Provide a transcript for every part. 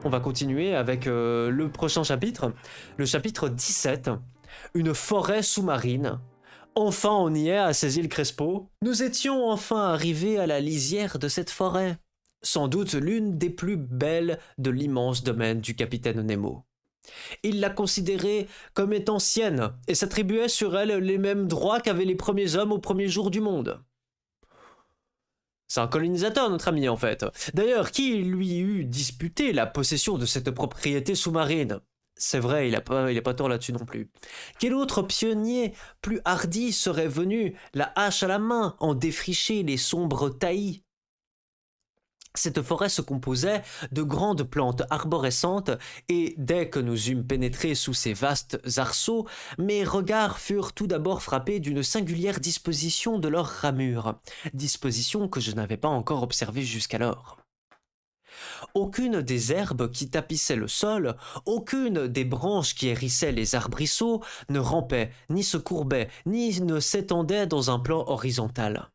on va continuer avec le prochain chapitre, le chapitre 17, une forêt sous-marine. Enfin on y est à ces îles Crespo. Nous étions enfin arrivés à la lisière de cette forêt, sans doute l'une des plus belles de l'immense domaine du capitaine Nemo. Il la considérait comme étant sienne et s'attribuait sur elle les mêmes droits qu'avaient les premiers hommes au premier jour du monde. C'est un colonisateur, notre ami, en fait. D'ailleurs, qui lui eût disputé la possession de cette propriété sous-marine? C'est vrai, il a pas tort là-dessus non plus. Quel autre pionnier plus hardi serait venu, la hache à la main, en défricher les sombres taillis? Cette forêt se composait de grandes plantes arborescentes et dès que nous eûmes pénétré sous ces vastes arceaux, mes regards furent tout d'abord frappés d'une singulière disposition de leurs ramures, disposition que je n'avais pas encore observée jusqu'alors. Aucune des herbes qui tapissaient le sol, aucune des branches qui hérissaient les arbrisseaux ne rampait, ni se courbait, ni ne s'étendait dans un plan horizontal.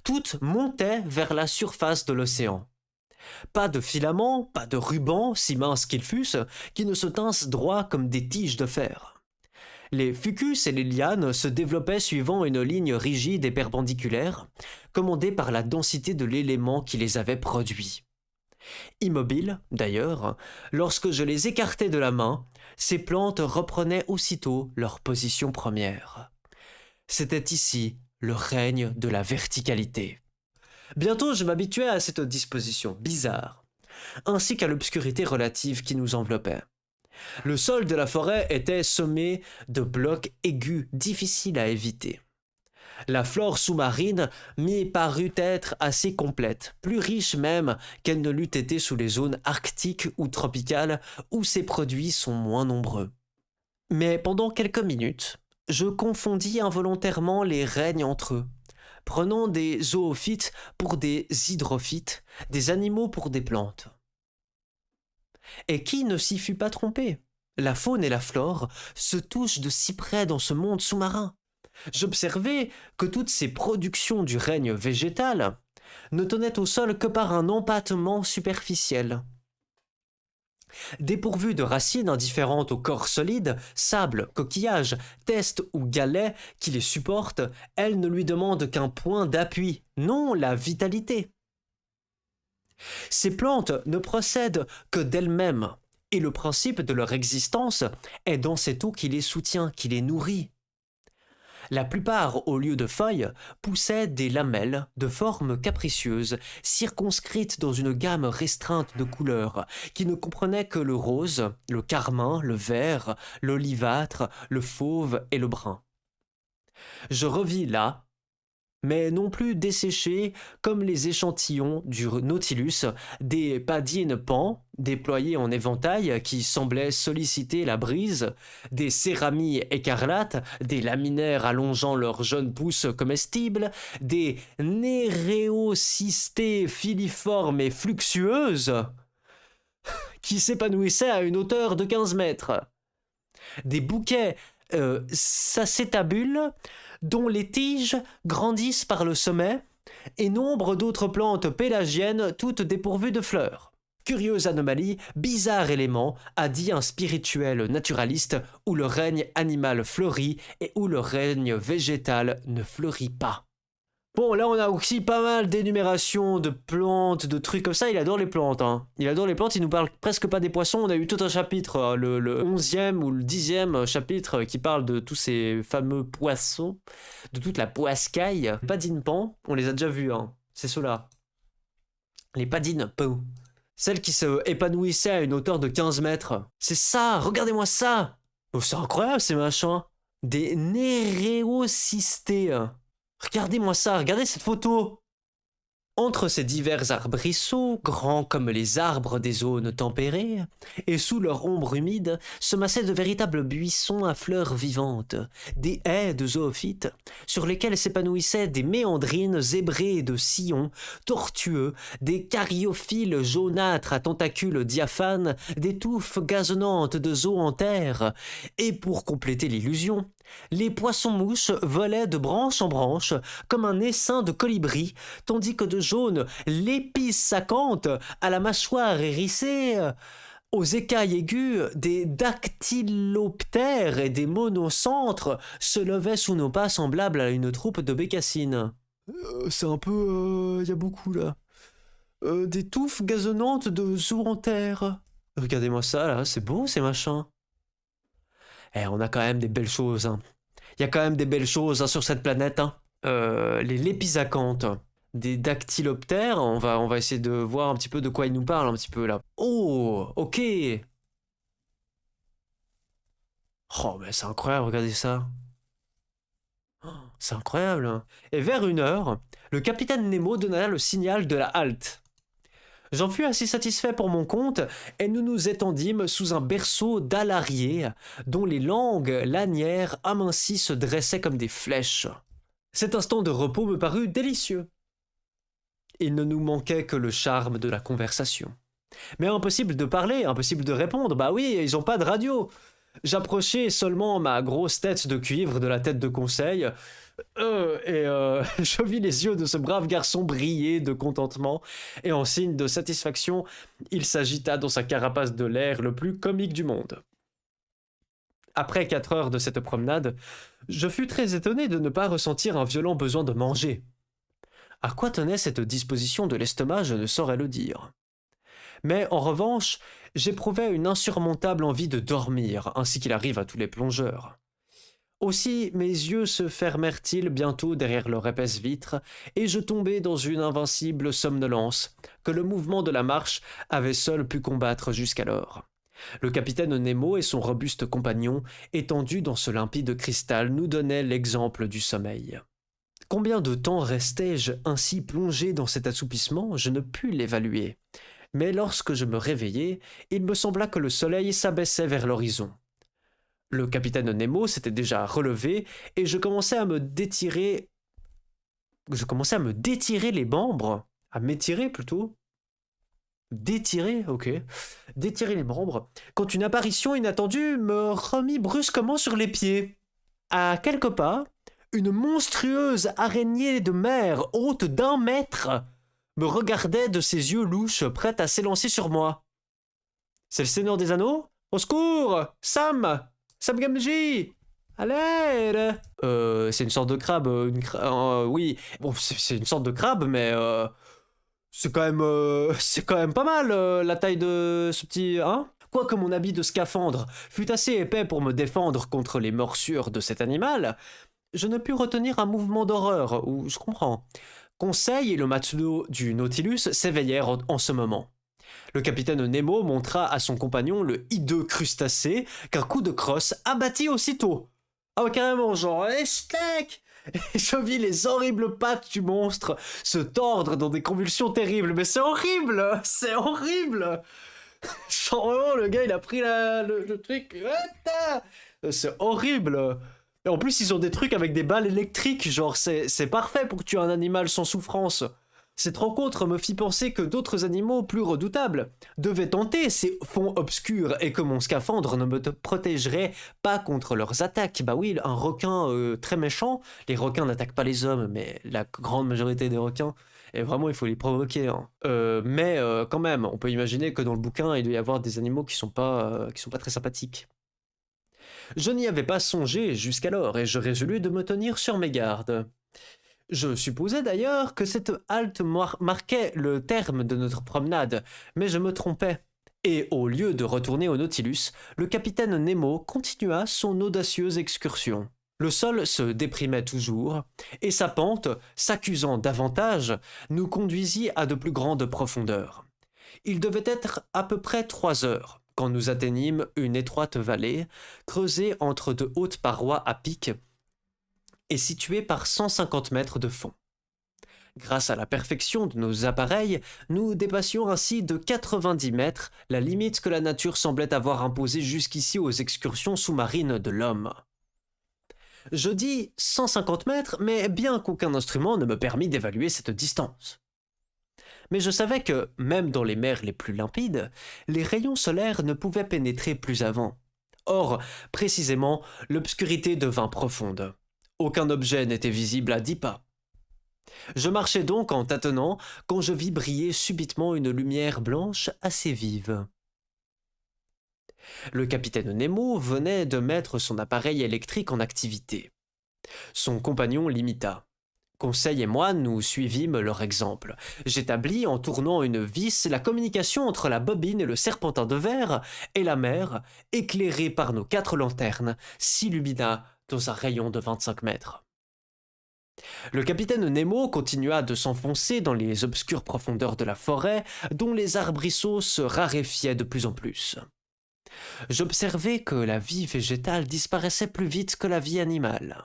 Toutes montaient vers la surface de l'océan. Pas de filaments, pas de rubans, si minces qu'ils fussent, qui ne se tinssent droits comme des tiges de fer. Les fucus et les lianes se développaient suivant une ligne rigide et perpendiculaire, commandée par la densité de l'élément qui les avait produits. Immobiles, d'ailleurs, lorsque je les écartais de la main, ces plantes reprenaient aussitôt leur position première. C'était ici le règne de la verticalité. Bientôt je m'habituais à cette disposition bizarre, ainsi qu'à l'obscurité relative qui nous enveloppait. Le sol de la forêt était semé de blocs aigus difficiles à éviter. La flore sous-marine m'y parut être assez complète, plus riche même qu'elle ne l'eût été sous les zones arctiques ou tropicales où ces produits sont moins nombreux. Mais pendant quelques minutes, je confondis involontairement les règnes entre eux, prenant des zoophytes pour des hydrophytes, des animaux pour des plantes. Et qui ne s'y fut pas trompé? La faune et la flore se touchent de si près dans ce monde sous-marin. J'observai que toutes ces productions du règne végétal ne tenaient au sol que par un empattement superficiel. Dépourvues de racines indifférentes au corps solide, sable, coquillage, test ou galets qui les supportent, elles ne lui demandent qu'un point d'appui, non la vitalité. Ces plantes ne procèdent que d'elles-mêmes, et le principe de leur existence est dans cette eau qui les soutient, qui les nourrit. La plupart, au lieu de feuilles, poussaient des lamelles de formes capricieuses, circonscrites dans une gamme restreinte de couleurs, qui ne comprenaient que le rose, le carmin, le vert, l'olivâtre, le fauve et le brun. Je revis là, mais non plus desséchés comme les échantillons du Nautilus, des padines pans déployées en éventail qui semblaient solliciter la brise, des céramies écarlates, des laminaires allongeant leurs jeunes pousses comestibles, des néréocystés filiformes et fluctueuses qui s'épanouissaient à une hauteur de 15 mètres. Des bouquets sacétabules dont les tiges grandissent par le sommet, et nombre d'autres plantes pélagiennes toutes dépourvues de fleurs. Curieuse anomalie, bizarre élément, a dit un spirituel naturaliste, où le règne animal fleurit et où le règne végétal ne fleurit pas. Bon, là on a aussi pas mal d'énumérations de plantes, de trucs comme ça. Il adore les plantes, hein. Il adore les plantes, il nous parle presque pas des poissons. On a eu tout un chapitre, le 11e ou le 10e chapitre qui parle de tous ces fameux poissons, de toute la poiscaille. Padines pan, on les a déjà vus, hein. C'est ceux-là. Les padines pan. Celles qui se épanouissaient à une hauteur de 15 mètres. C'est ça, regardez-moi ça. Oh, c'est incroyable ces machins. Des néréocystés. Regardez-moi ça, regardez cette photo. Entre ces divers arbrisseaux, grands comme les arbres des zones tempérées, et sous leur ombre humide, se massaient de véritables buissons à fleurs vivantes, des haies de zoophytes, sur lesquelles s'épanouissaient des méandrines zébrées de sillons, tortueux, des cariophyles jaunâtres à tentacules diaphanes, des touffes gazonnantes de zoanthères, et pour compléter l'illusion, les poissons-mouches volaient de branche en branche comme un essaim de colibris, tandis que de jaune l'épice sacante à la mâchoire hérissée Aux écailles aiguës, des dactyloptères et des monocentres se levaient sous nos pas semblables à une troupe de bécassines. C'est un peu... y a beaucoup là. Des touffes gazonnantes de zoanthaires. Regardez-moi ça là, c'est beau ces machins. On a quand même des belles choses. Hein. Il y a quand même des belles choses sur cette planète. Hein. Les lépisacantes. Des dactyloptères, on va essayer de voir un petit peu de quoi ils nous parlent un petit peu là. Oh, ok. Oh, mais c'est incroyable, regardez ça. Oh, c'est incroyable. Et vers 1 heure, le capitaine Nemo donna le signal de la halte. J'en fus assez satisfait pour mon compte, et nous nous étendîmes sous un berceau d'alariers, dont les langues lanières amincies se dressaient comme des flèches. Cet instant de repos me parut délicieux. Il ne nous manquait que le charme de la conversation. Mais impossible de parler, impossible de répondre, bah oui, ils ont pas de radio. J'approchai seulement ma grosse tête de cuivre de la tête de Conseil, je vis les yeux de ce brave garçon briller de contentement, et en signe de satisfaction, il s'agita dans sa carapace de l'air le plus comique du monde. Après 4 heures de cette promenade, je fus très étonné de ne pas ressentir un violent besoin de manger. À quoi tenait cette disposition de l'estomac, je ne saurais le dire. Mais en revanche, j'éprouvais une insurmontable envie de dormir, ainsi qu'il arrive à tous les plongeurs. Aussi mes yeux se fermèrent-ils bientôt derrière leur épaisse vitre, et je tombai dans une invincible somnolence que le mouvement de la marche avait seul pu combattre jusqu'alors. Le capitaine Nemo et son robuste compagnon, étendus dans ce limpide cristal, nous donnaient l'exemple du sommeil. Combien de temps restai-je ainsi plongé dans cet assoupissement, je ne pus l'évaluer. Mais lorsque je me réveillai, il me sembla que le soleil s'abaissait vers l'horizon. Le capitaine Nemo s'était déjà relevé et je commençais à me détirer les membres, à m'étirer plutôt. Détirer, ok. Détirer les membres, quand une apparition inattendue me remit brusquement sur les pieds. À quelques pas, une monstrueuse araignée de mer haute d'1 mètre me regardait de ses yeux louches prête à s'élancer sur moi. C'est le Seigneur des Anneaux ? Au secours ! Sam Gamgee ! À l'aide ! C'est une sorte de crabe. Oui, bon, c'est une sorte de crabe, mais c'est quand même pas mal la taille de ce petit... Hein ? Quoique mon habit de scaphandre fût assez épais pour me défendre contre les morsures de cet animal, je ne pus retenir un mouvement d'horreur, ou je comprends. Conseil et le matelot du Nautilus s'éveillèrent en ce moment. Le capitaine Nemo montra à son compagnon le hideux crustacé qu'un coup de crosse abattit aussitôt. Ah ouais, carrément, genre, steak. Et je vis les horribles pattes du monstre se tordre dans des convulsions terribles. Mais c'est horrible. Genre vraiment, le gars, il a pris le truc. C'est horrible. Et en plus, ils ont des trucs avec des balles électriques. Genre, c'est parfait pour tuer un animal sans souffrance. Cette rencontre me fit penser que d'autres animaux plus redoutables devaient tenter ces fonds obscurs et que mon scaphandre ne me protégerait pas contre leurs attaques. Bah oui, un requin très méchant, les requins n'attaquent pas les hommes, mais la grande majorité des requins, et vraiment il faut les provoquer. Hein. Mais quand même, on peut imaginer que dans le bouquin, il doit y avoir des animaux qui sont pas très sympathiques. Je n'y avais pas songé jusqu'alors et je résolus de me tenir sur mes gardes. Je supposais d'ailleurs que cette halte marquait le terme de notre promenade, mais je me trompais. Et au lieu de retourner au Nautilus, le capitaine Nemo continua son audacieuse excursion. Le sol se déprimait toujours, et sa pente, s'accusant davantage, nous conduisit à de plus grandes profondeurs. Il devait être à peu près 3 heures, quand nous atteignîmes une étroite vallée, creusée entre de hautes parois à pic, et située par 150 mètres de fond. Grâce à la perfection de nos appareils, nous dépassions ainsi de 90 mètres la limite que la nature semblait avoir imposée jusqu'ici aux excursions sous-marines de l'homme. Je dis 150 mètres, mais bien qu'aucun instrument ne me permît d'évaluer cette distance. Mais je savais que, même dans les mers les plus limpides, les rayons solaires ne pouvaient pénétrer plus avant. Or, précisément, l'obscurité devint profonde. Aucun objet n'était visible à 10 pas. Je marchais donc en tâtonnant quand je vis briller subitement une lumière blanche assez vive. Le capitaine Nemo venait de mettre son appareil électrique en activité. Son compagnon l'imita. Conseil et moi, nous suivîmes leur exemple. J'établis en tournant une vis la communication entre la bobine et le serpentin de verre, et la mer, éclairée par nos 4 lanternes, s'illumina dans un rayon de 25 mètres. Le capitaine Nemo continua de s'enfoncer dans les obscures profondeurs de la forêt, dont les arbrisseaux se raréfiaient de plus en plus. J'observai que la vie végétale disparaissait plus vite que la vie animale.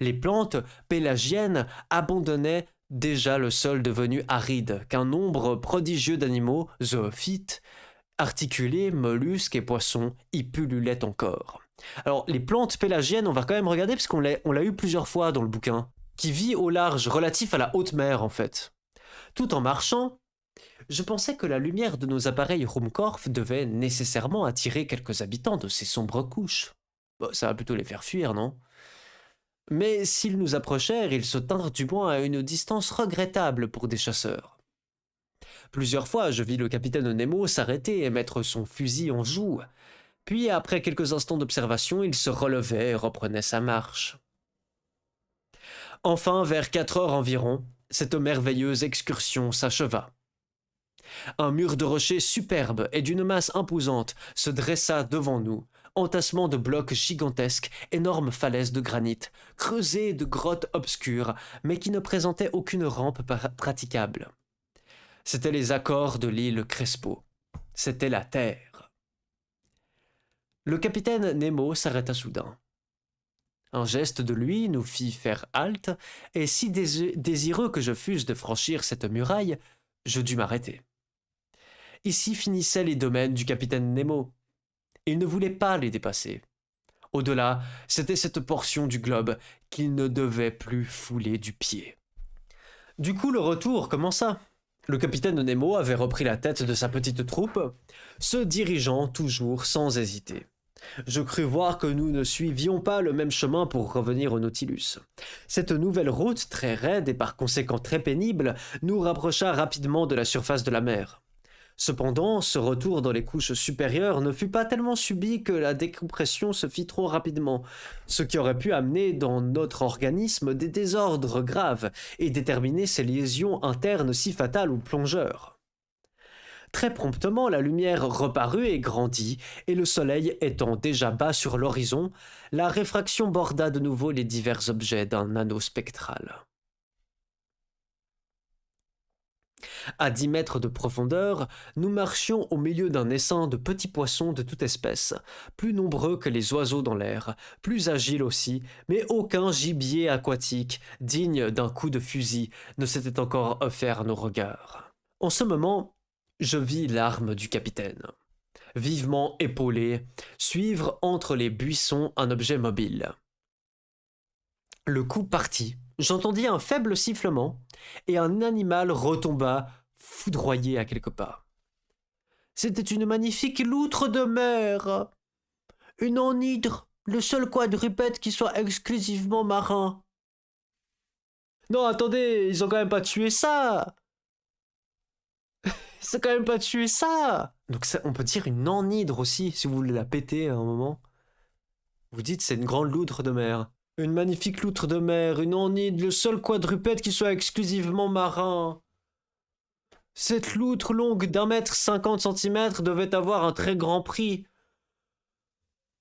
Les plantes pélagiennes abandonnaient déjà le sol devenu aride, qu'un nombre prodigieux d'animaux, zoophytes, articulés, mollusques et poissons y pullulaient encore. Alors, les plantes pélagiennes, on va quand même regarder parce qu'on l'a eu plusieurs fois dans le bouquin, qui vit au large, relatif à la haute mer en fait. Tout en marchant, je pensais que la lumière de nos appareils Ruhmkorff devait nécessairement attirer quelques habitants de ces sombres couches. Bon, ça va plutôt les faire fuir, non ? Mais s'ils nous approchèrent, ils se tinrent du moins à une distance regrettable pour des chasseurs. Plusieurs fois, je vis le capitaine Nemo s'arrêter et mettre son fusil en joue. Puis, après quelques instants d'observation, il se relevait et reprenait sa marche. Enfin, vers 4 heures environ, cette merveilleuse excursion s'acheva. Un mur de rochers superbe et d'une masse imposante se dressa devant nous, entassement de blocs gigantesques, énormes falaises de granit, creusées de grottes obscures, mais qui ne présentaient aucune rampe praticable. C'étaient les accords de l'île Crespo. C'était la terre. Le capitaine Nemo s'arrêta soudain. Un geste de lui nous fit faire halte, et si désireux que je fusse de franchir cette muraille, je dus m'arrêter. Ici finissaient les domaines du capitaine Nemo. Il ne voulait pas les dépasser. Au-delà, c'était cette portion du globe qu'il ne devait plus fouler du pied. Du coup, le retour commença. Le capitaine Nemo avait repris la tête de sa petite troupe, se dirigeant toujours sans hésiter. Je crus voir que nous ne suivions pas le même chemin pour revenir au Nautilus. Cette nouvelle route, très raide et par conséquent très pénible, nous rapprocha rapidement de la surface de la mer. Cependant, ce retour dans les couches supérieures ne fut pas tellement subi que la décompression se fit trop rapidement, ce qui aurait pu amener dans notre organisme des désordres graves et déterminer ces lésions internes si fatales aux plongeurs. Très promptement, la lumière reparut et grandit, et le soleil étant déjà bas sur l'horizon, la réfraction borda de nouveau les divers objets d'un anneau spectral. À 10 mètres de profondeur, nous marchions au milieu d'un essaim de petits poissons de toute espèce, plus nombreux que les oiseaux dans l'air, plus agiles aussi, mais aucun gibier aquatique, digne d'un coup de fusil, ne s'était encore offert à nos regards. En ce moment, je vis l'arme du capitaine, vivement épaulé, suivre entre les buissons un objet mobile. Le coup partit. J'entendis un faible sifflement, et un animal retomba, foudroyé à quelques pas. C'était une magnifique loutre de mer, une anhydre, le seul quadrupède qui soit exclusivement marin. Non, attendez, ils ont quand même pas tué ça. Ils ont quand même pas tué ça. Donc ça, on peut dire une anhydre aussi, si vous voulez la péter à un moment. Vous dites c'est une grande loutre de mer. Une magnifique loutre de mer, une anhydre, le seul quadrupède qui soit exclusivement marin. Cette loutre longue d'1,50 m devait avoir un très grand prix.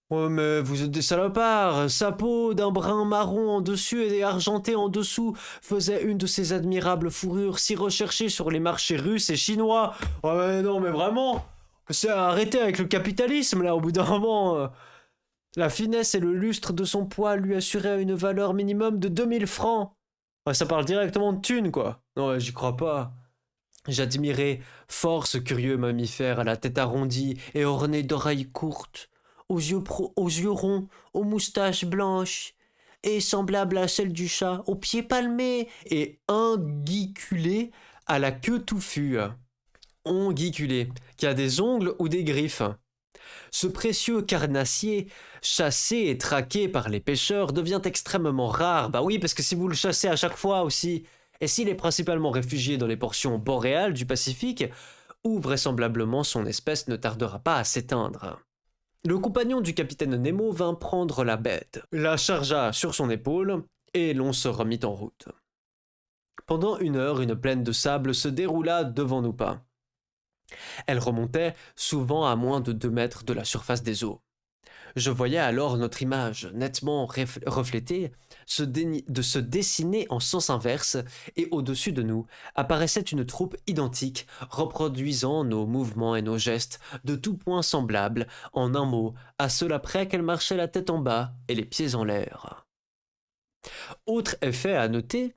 Ouais, mais vous êtes des salopards. Sa peau d'un brun marron en dessus et argentée en dessous faisait une de ces admirables fourrures si recherchées sur les marchés russes et chinois. Ouais, mais non, mais vraiment, c'est arrêter avec le capitalisme, là, au bout d'un moment. La finesse et le lustre de son poil lui assuraient une valeur minimum de 2000 francs. Ouais, ça parle directement de thunes, quoi. Non, ouais, j'y crois pas. J'admirais fort ce curieux mammifère à la tête arrondie et ornée d'oreilles courtes, aux yeux ronds, aux moustaches blanches, et semblable à celle du chat, aux pieds palmés et unguiculés à la queue touffue. Onguiculé, qui a des ongles ou des griffes. Ce précieux carnassier, chassé et traqué par les pêcheurs, devient extrêmement rare. Bah oui, parce que si vous le chassez à chaque fois aussi, et s'il est principalement réfugié dans les portions boréales du Pacifique, où vraisemblablement son espèce ne tardera pas à s'éteindre. Le compagnon du capitaine Nemo vint prendre la bête, la chargea sur son épaule, et l'on se remit en route. Pendant 1 heure, une plaine de sable se déroula devant nos pas. Elle remontait souvent à moins de 2 mètres de la surface des eaux. Je voyais alors notre image, nettement reflétée, se dessiner en sens inverse, et au-dessus de nous apparaissait une troupe identique, reproduisant nos mouvements et nos gestes, de tout point semblables, en un mot, à cela près qu'elle marchait la tête en bas et les pieds en l'air. Autre effet à noter,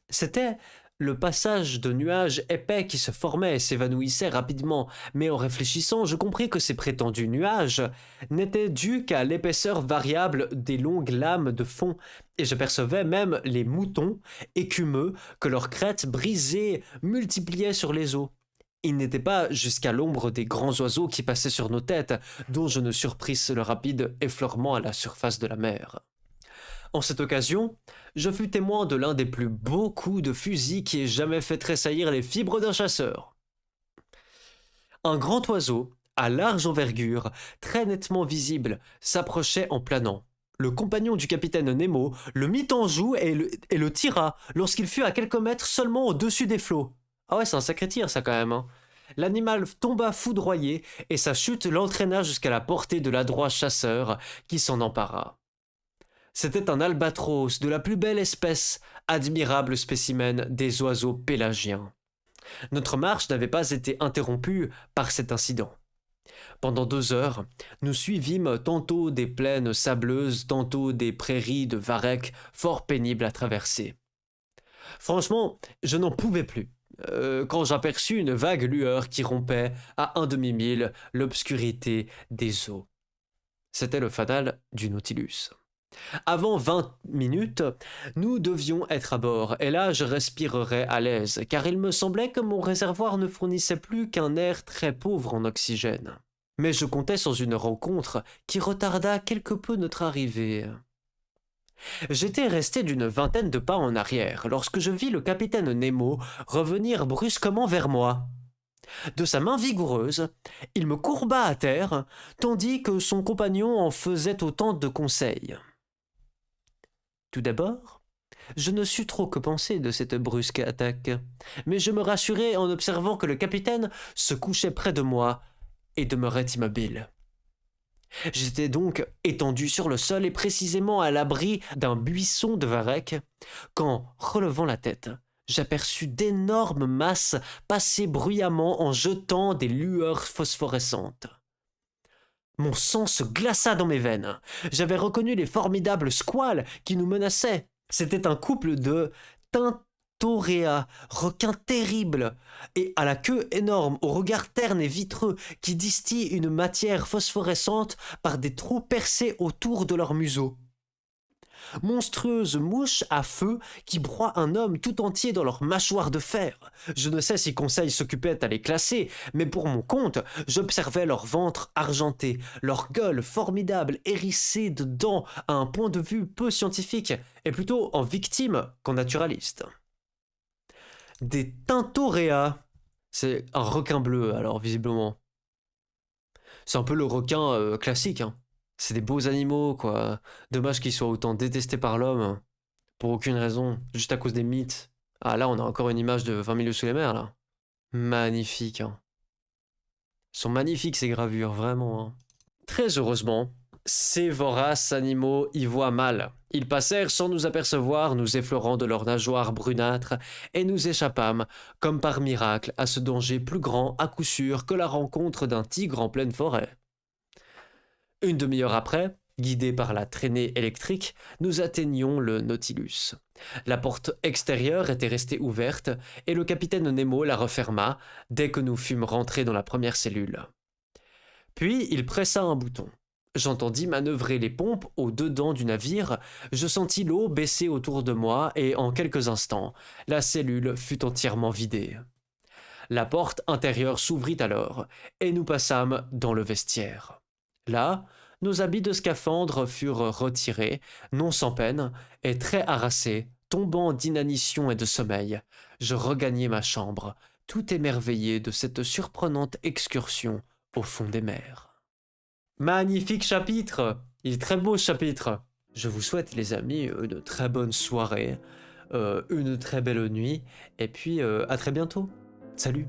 c'était le passage de nuages épais qui se formaient et s'évanouissaient rapidement, mais en réfléchissant, je compris que ces prétendus nuages n'étaient dus qu'à l'épaisseur variable des longues lames de fond, et j'apercevais même les moutons écumeux que leurs crêtes brisées multipliaient sur les eaux. Ils n'étaient pas jusqu'à l'ombre des grands oiseaux qui passaient sur nos têtes, dont je ne surprisse le rapide effleurement à la surface de la mer. En cette occasion, je fus témoin de l'un des plus beaux coups de fusil qui ait jamais fait tressaillir les fibres d'un chasseur. Un grand oiseau, à large envergure, très nettement visible, s'approchait en planant. Le compagnon du capitaine Nemo le mit en joue et le tira lorsqu'il fut à quelques mètres seulement au-dessus des flots. Ah ouais, c'est un sacré tir ça quand même, hein. L'animal tomba foudroyé et sa chute l'entraîna jusqu'à la portée de l'adroit chasseur qui s'en empara. C'était un albatros de la plus belle espèce, admirable spécimen des oiseaux pélagiens. Notre marche n'avait pas été interrompue par cet incident. Pendant 2 heures, nous suivîmes tantôt des plaines sableuses, tantôt des prairies de varech fort pénibles à traverser. Franchement, je n'en pouvais plus, quand j'aperçus une vague lueur qui rompait à un demi-mille l'obscurité des eaux. C'était le fanal du Nautilus. Avant 20 minutes, nous devions être à bord, et là je respirerais à l'aise, car il me semblait que mon réservoir ne fournissait plus qu'un air très pauvre en oxygène. Mais je comptais sur une rencontre qui retarda quelque peu notre arrivée. J'étais resté d'une vingtaine de pas en arrière, lorsque je vis le capitaine Nemo revenir brusquement vers moi. De sa main vigoureuse, il me courba à terre, tandis que son compagnon en faisait autant de conseils. Tout d'abord, je ne sus trop que penser de cette brusque attaque, mais je me rassurai en observant que le capitaine se couchait près de moi et demeurait immobile. J'étais donc étendu sur le sol et précisément à l'abri d'un buisson de varech, quand, relevant la tête, j'aperçus d'énormes masses passer bruyamment en jetant des lueurs phosphorescentes. Mon sang se glaça dans mes veines. J'avais reconnu les formidables squales qui nous menaçaient. C'était un couple de Tintorea, requins terribles, et à la queue énorme, au regard terne et vitreux, qui distillent une matière phosphorescente par des trous percés autour de leur museau. Monstrueuses mouches à feu qui broient un homme tout entier dans leur mâchoire de fer. Je ne sais si Conseil s'occupait à les classer, mais pour mon compte, j'observais leur ventre argenté, leur gueule formidable hérissée de dents à un point de vue peu scientifique, et plutôt en victime qu'en naturaliste. Des Tintorea. C'est un requin bleu, alors visiblement. C'est un peu le requin classique, hein. C'est des beaux animaux, quoi. Dommage qu'ils soient autant détestés par l'homme. Pour aucune raison, juste à cause des mythes. Ah, là, on a encore une image de 20 milieux sous les mers, là. Magnifique, hein. Ils sont magnifiques, ces gravures, vraiment, hein. Très heureusement, ces voraces animaux y voient mal. Ils passèrent sans nous apercevoir, nous effleurant de leurs nageoires brunâtres, et nous échappâmes, comme par miracle, à ce danger plus grand, à coup sûr, que la rencontre d'un tigre en pleine forêt. Une demi-heure après, guidés par la traînée électrique, nous atteignions le Nautilus. La porte extérieure était restée ouverte et le capitaine Nemo la referma dès que nous fûmes rentrés dans la première cellule. Puis il pressa un bouton. J'entendis manœuvrer les pompes au dedans du navire, je sentis l'eau baisser autour de moi et en quelques instants, la cellule fut entièrement vidée. La porte intérieure s'ouvrit alors et nous passâmes dans le vestiaire. Là, nos habits de scaphandre furent retirés, non sans peine, et très harassé, tombant d'inanition et de sommeil, je regagnai ma chambre, tout émerveillés de cette surprenante excursion au fond des mers. Magnifique chapitre! Il est très beau ce chapitre. Je vous souhaite les amis une très bonne soirée, une très belle nuit, et puis à très bientôt. Salut!